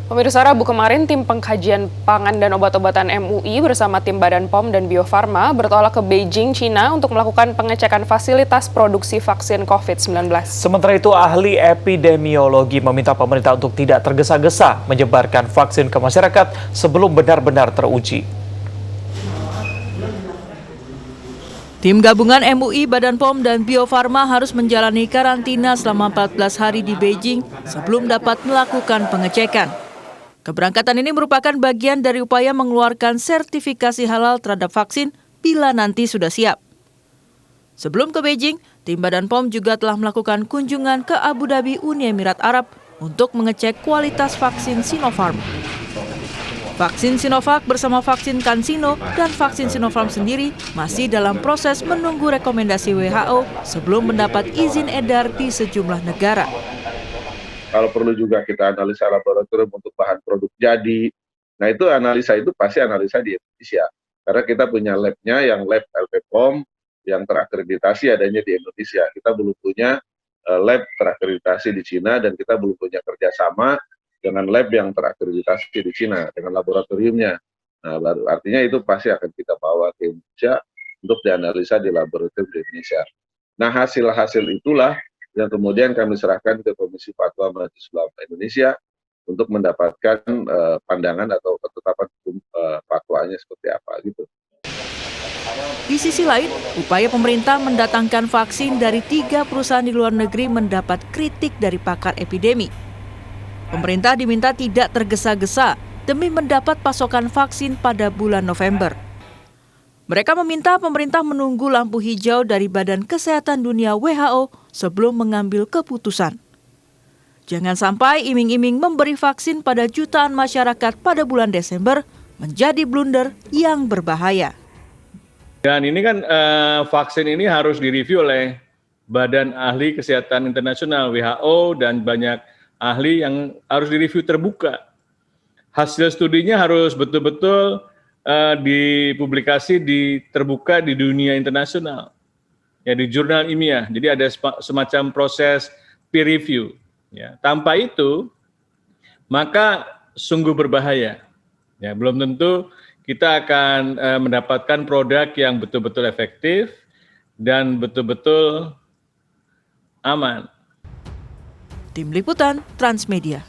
Pemirsa, Rabu kemarin tim pengkajian pangan dan obat-obatan MUI bersama tim Badan POM dan Bio Farma bertolak ke Beijing, China untuk melakukan pengecekan fasilitas produksi vaksin COVID-19. Sementara itu, ahli epidemiologi meminta pemerintah untuk tidak tergesa-gesa menyebarkan vaksin ke masyarakat sebelum benar-benar teruji. Tim gabungan MUI, Badan POM, dan Bio Farma harus menjalani karantina selama 14 hari di Beijing sebelum dapat melakukan pengecekan. Keberangkatan ini merupakan bagian dari upaya mengeluarkan sertifikasi halal terhadap vaksin bila nanti sudah siap. Sebelum ke Beijing, tim Badan POM juga telah melakukan kunjungan ke Abu Dhabi, Uni Emirat Arab untuk mengecek kualitas vaksin Sinopharm. Vaksin Sinovac bersama vaksin CanSino dan vaksin Sinopharm sendiri masih dalam proses menunggu rekomendasi WHO sebelum mendapat izin edar di sejumlah negara. Kalau perlu juga kita analisa laboratorium untuk bahan produk jadi. Nah itu analisa itu pasti analisa di Indonesia. Karena kita punya lab-nya yang lab LPPOM yang terakreditasi adanya di Indonesia. Kita belum punya lab terakreditasi di Cina dan kita belum punya kerjasama dengan lab yang terakreditasi di Cina, dengan laboratoriumnya. Nah, baru artinya itu pasti akan kita bawa ke Indonesia untuk dianalisa di laboratorium di Indonesia. Nah, hasil-hasil itulah yang kemudian kami serahkan ke Komisi Fatwa Majelis Ulama Indonesia untuk mendapatkan pandangan atau ketetapan hukum fatwanya seperti apa gitu. Di sisi lain, upaya pemerintah mendatangkan vaksin dari 3 perusahaan di luar negeri mendapat kritik dari pakar epidemi. Pemerintah diminta tidak tergesa-gesa demi mendapat pasokan vaksin pada bulan November. Mereka meminta pemerintah menunggu lampu hijau dari Badan Kesehatan Dunia WHO sebelum mengambil keputusan. Jangan sampai iming-iming memberi vaksin pada jutaan masyarakat pada bulan Desember menjadi blunder yang berbahaya. Dan ini kan vaksin ini harus direview oleh Badan Ahli Kesehatan Internasional WHO dan banyak ahli yang harus direview terbuka. Hasil studinya harus betul-betul dipublikasi terbuka di dunia internasional, ya di jurnal ilmiah. Jadi ada semacam proses peer review. Ya. Tanpa itu, maka sungguh berbahaya. Ya, belum tentu kita akan mendapatkan produk yang betul-betul efektif dan betul-betul aman. Tim Liputan Transmedia.